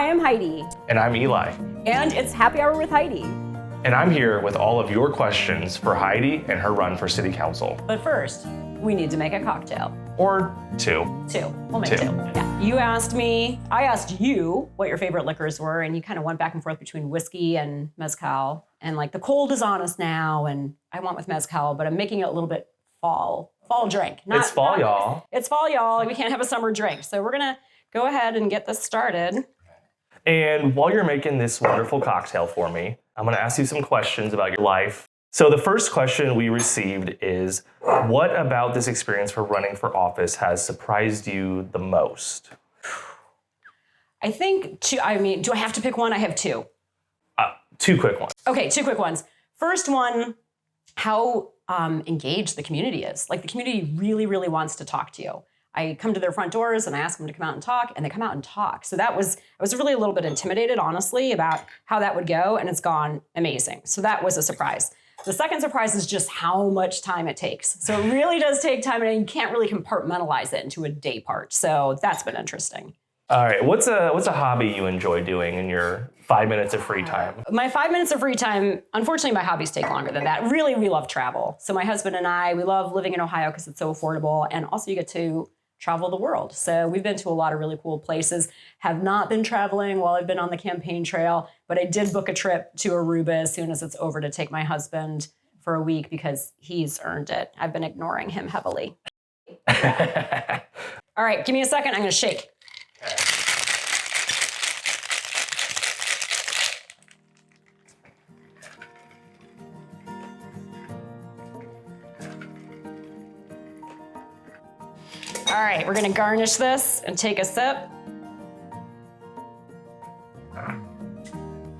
I am Heidi. And I'm Eli. And it's Happy Hour with Heidi. And I'm here with all of your questions for Heidi and her run for City Council. But first, we need to make a cocktail. Or two. We'll make two. Yeah. You asked me, I asked you what your favorite liquors were, and you kind of went back and forth between whiskey and mezcal. And like the cold is on us now, and I went with mezcal, but I'm making it a little bit fall drink. It's fall, y'all. It's fall, y'all. We can't have a summer drink. So we're gonna go ahead and get this started. And while you're making this wonderful cocktail for me, I'm gonna ask you some questions about your life. So the first question we received is, what about this experience for running for office has surprised you the most? I think do I have to pick one? I have two. Two quick ones. Okay, two quick ones. First one, how engaged the community is. Like the community really, really wants to talk to you. I come to their front doors and I ask them to come out and talk, and they come out and talk. So I was really a little bit intimidated, honestly, about how that would go, and it's gone amazing. So that was a surprise. The second surprise is just how much time it takes. So it really does take time, and you can't really compartmentalize it into a day part. So that's been interesting. All right, what's a hobby you enjoy doing in your 5 minutes of free time? My 5 minutes of free time, unfortunately, my hobbies take longer than that. Really, we love travel. So my husband and I, we love living in Ohio because it's so affordable, and also you get to travel the world. So we've been to a lot of really cool places, have not been traveling while I've been on the campaign trail, but I did book a trip to Aruba as soon as it's over to take my husband for a week because he's earned it. I've been ignoring him heavily. All right, give me a second. I'm going to shake. All right, we're gonna garnish this and take a sip.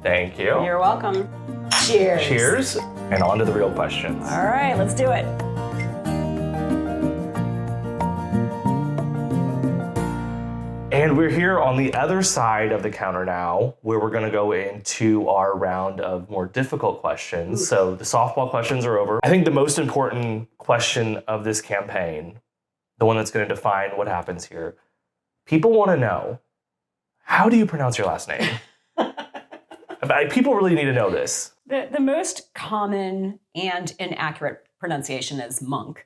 Thank you. You're welcome. Cheers. Cheers, and on to the real questions. All right, let's do it. And we're here on the other side of the counter now, where we're gonna go into our round of more difficult questions. Ooh. So the softball questions are over. I think the most important question of this campaign, the one that's going to define what happens here. People want to know, how do you pronounce your last name? People really need to know this. The most common and inaccurate pronunciation is Munc,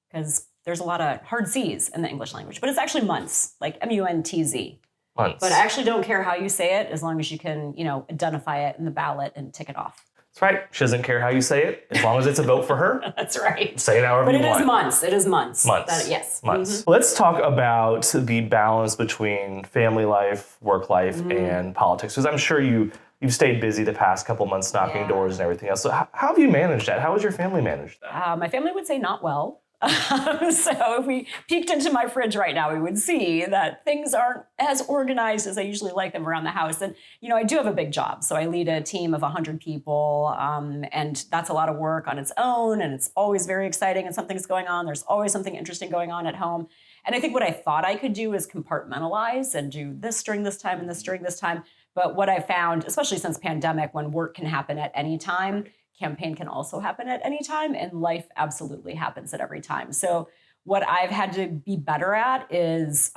because there's a lot of hard C's in the English language, but it's actually Muntz, like M-U-N-T-Z. Muntz. But I actually don't care how you say it, as long as you can, identify it in the ballot and tick it off. That's right. She doesn't care how you say it, as long as it's a vote for her. That's right. Say it however you want. But it is months. It is months. Months. Yes. Months. Mm-hmm. Let's talk about the balance between family life, work life, and politics. Because I'm sure you've stayed busy the past couple months knocking doors and everything else. So how have you managed that? How has your family managed that? My family would say not well. So if we peeked into my fridge right now, we would see that things aren't as organized as I usually like them around the house. And, I do have a big job. So I lead a team of 100 people, and that's a lot of work on its own. And it's always very exciting and something's going on. There's always something interesting going on at home. And I think what I thought I could do is compartmentalize and do this during this time and this during this time. But what I found, especially since pandemic, when work can happen at any time, campaign can also happen at any time, and life absolutely happens at every time. So what I've had to be better at is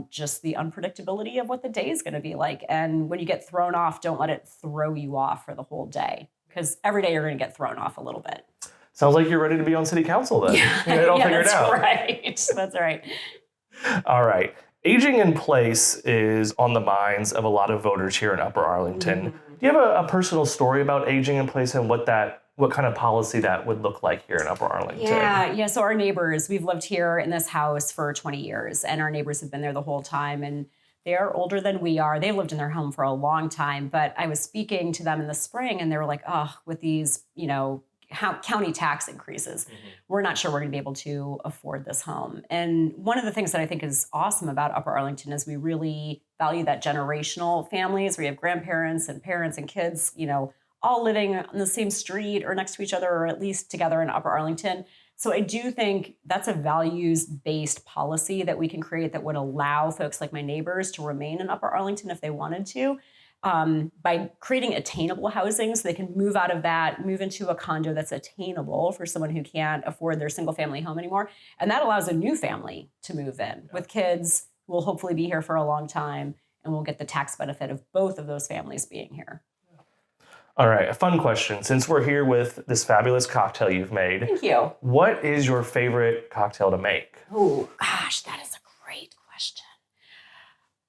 just the unpredictability of what the day is going to be like. And when you get thrown off, don't let it throw you off for the whole day, because every day you're going to get thrown off a little bit. Sounds like you're ready to be on city council then. You got it all figured out. Right. That's right. All right. Aging in place is on the minds of a lot of voters here in Upper Arlington. Mm-hmm. Do you have a personal story about aging in place and what kind of policy that would look like here in Upper Arlington? Yeah. So our neighbors, we've lived here in this house for 20 years, and our neighbors have been there the whole time, and they are older than we are. They've lived in their home for a long time, but I was speaking to them in the spring, and they were like, oh, with these, county tax increases, we're not sure we're going to be able to afford this home. And one of the things that I think is awesome about Upper Arlington is we really value that generational families where you have grandparents and parents and kids, all living on the same street or next to each other, or at least together in Upper Arlington. So I do think that's a values-based policy that we can create that would allow folks like my neighbors to remain in Upper Arlington if they wanted to. By creating attainable housing so they can move out of that, move into a condo that's attainable for someone who can't afford their single family home anymore. And that allows a new family to move in with kids who will hopefully be here for a long time and we'll get the tax benefit of both of those families being here. All right, a fun question. Since we're here with this fabulous cocktail you've made, Thank you. what is your favorite cocktail to make? Oh, gosh, that is a great question.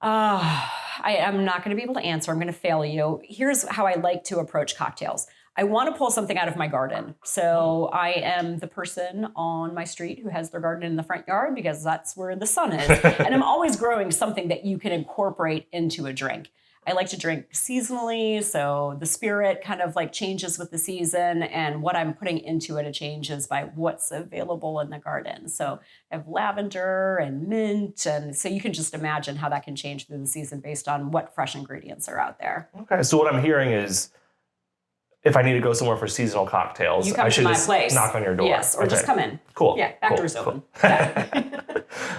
I am not going to be able to answer. I'm going to fail you. Here's how I like to approach cocktails. I want to pull something out of my garden. So I am the person on my street who has their garden in the front yard because that's where the sun is. And I'm always growing something that you can incorporate into a drink. I like to drink seasonally, so the spirit kind of like changes with the season, and what I'm putting into it changes by what's available in the garden. So I have lavender and mint, and so you can just imagine how that can change through the season based on what fresh ingredients are out there. Okay, so what I'm hearing is if I need to go somewhere for seasonal cocktails, You come I to should my just place. knock on your door. Yes, or just come in. Cool. Yeah, back cool, door's cool. open. Yeah.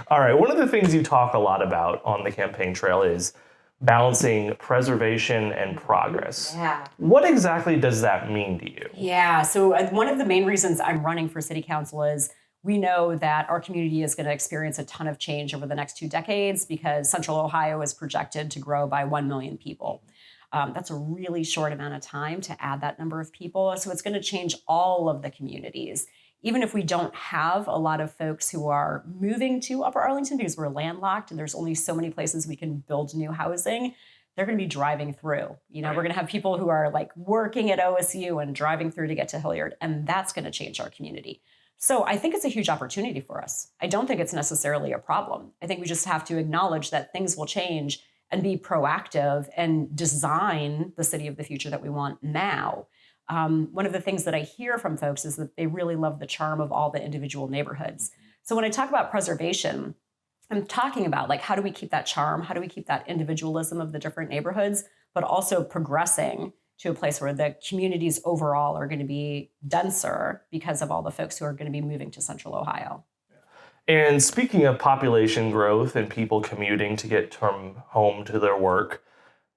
All right, one of the things you talk a lot about on the campaign trail is balancing preservation and progress. Yeah. What exactly does that mean to you? Yeah, so one of the main reasons I'm running for city council is we know that our community is going to experience a ton of change over the next 2 decades because Central Ohio is projected to grow by 1 million people. That's a really short amount of time to add that number of people. So it's going to change all of the communities. Even if we don't have a lot of folks who are moving to Upper Arlington because we're landlocked and there's only so many places we can build new housing, they're going to be driving through. You know, we're going to have people who are like working at OSU and driving through to get to Hilliard, and that's going to change our community. So I think it's a huge opportunity for us. I don't think it's necessarily a problem. I think we just have to acknowledge that things will change and be proactive and design the city of the future that we want now. One of the things that I hear from folks is that they really love the charm of all the individual neighborhoods. So when I talk about preservation, I'm talking about like, how do we keep that charm? How do we keep that individualism of the different neighborhoods, but also progressing to a place where the communities overall are going to be denser because of all the folks who are going to be moving to Central Ohio. And speaking of population growth and people commuting to get from home to their work,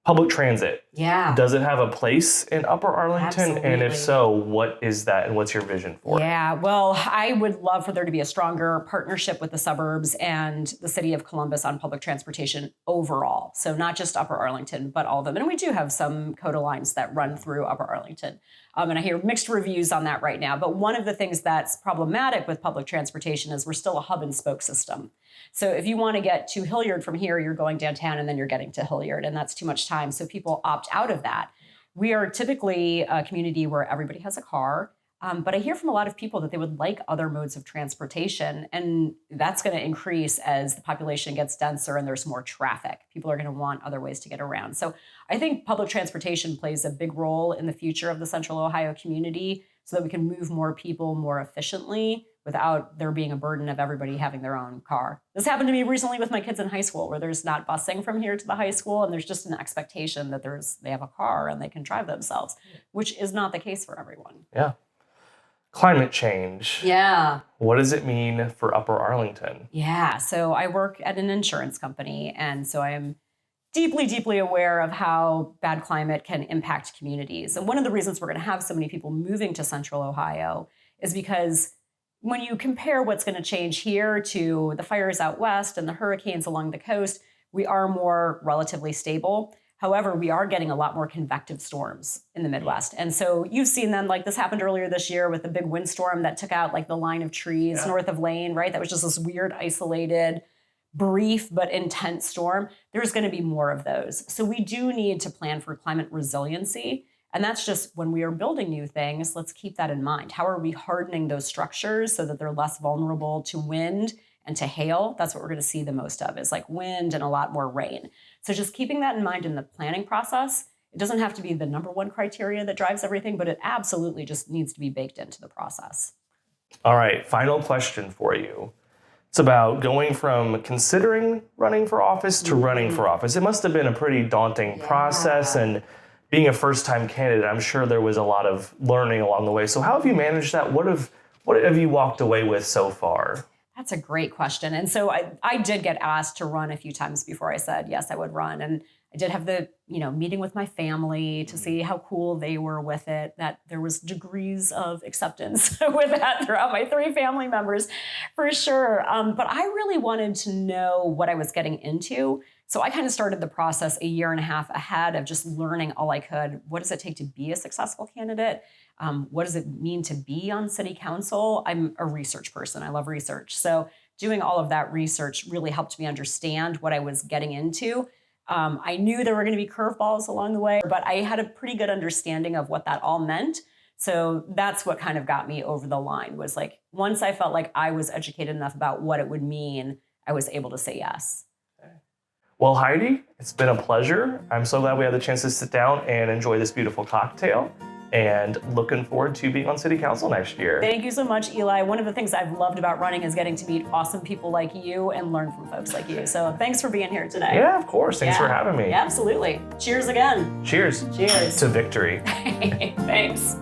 public transit. Yeah. Does it have a place in Upper Arlington? Absolutely. And if so, what is that and what's your vision for it? Yeah, well, I would love for there to be a stronger partnership with the suburbs and the city of Columbus on public transportation overall. So not just Upper Arlington, but all of them. And we do have some COTA lines that run through Upper Arlington. And I hear mixed reviews on that right now. But one of the things that's problematic with public transportation is we're still a hub and spoke system. So if you want to get to Hilliard from here, you're going downtown and then you're getting to Hilliard, and that's too much time. So people opt out of that. We are typically a community where everybody has a car, but I hear from a lot of people that they would like other modes of transportation, and that's going to increase as the population gets denser and there's more traffic. People are going to want other ways to get around. So I think public transportation plays a big role in the future of the Central Ohio community so that we can move more people more efficiently without there being a burden of everybody having their own car. This happened to me recently with my kids in high school, where there's not busing from here to the high school, and there's just an expectation that they have a car and they can drive themselves, which is not the case for everyone. Yeah. Climate change. Yeah. What does it mean for Upper Arlington? Yeah. So I work at an insurance company, and so I am deeply, deeply aware of how bad climate can impact communities. And one of the reasons we're going to have so many people moving to Central Ohio is because when you compare what's going to change here to the fires out west and the hurricanes along the coast, we are more relatively stable. However, we are getting a lot more convective storms in the Midwest. And so you've seen them, like this happened earlier this year with the big windstorm that took out like the line of trees north of Lane, right? That was just this weird, isolated, brief but intense storm. There's going to be more of those. So we do need to plan for climate resiliency. And that's just when we are building new things, let's keep that in mind. How are we hardening those structures so that they're less vulnerable to wind and to hail? That's what we're going to see the most of, is like wind and a lot more rain. So just keeping that in mind in the planning process. It doesn't have to be the number one criteria that drives everything, but it absolutely just needs to be baked into the process. All right, final question for you. It's about going from considering running for office to running for office. It must have been a pretty daunting process, and being a first-time candidate, I'm sure there was a lot of learning along the way. So how have you managed that? What have you walked away with so far? That's a great question. And so I did get asked to run a few times before I said, yes, I would run. And I did have the, meeting with my family to see how cool they were with it, that there was degrees of acceptance with that throughout my 3 family members, for sure. But I really wanted to know what I was getting into, So I kind of started the process a year and a half ahead of just learning all I could. What does it take to be a successful candidate? What does it mean to be on city council? I'm a research person. I love research. So doing all of that research really helped me understand what I was getting into. I knew there were going to be curveballs along the way, but I had a pretty good understanding of what that all meant. So that's what kind of got me over the line, was like, once I felt like I was educated enough about what it would mean, I was able to say yes. Well, Heidi, it's been a pleasure. I'm so glad we had the chance to sit down and enjoy this beautiful cocktail, and looking forward to being on city council next year. Thank you so much, Eli. One of the things I've loved about running is getting to meet awesome people like you and learn from folks like you. So thanks for being here today. Yeah, of course. Thanks for having me. Yeah, absolutely. Cheers again. Cheers. Cheers. To victory. Thanks.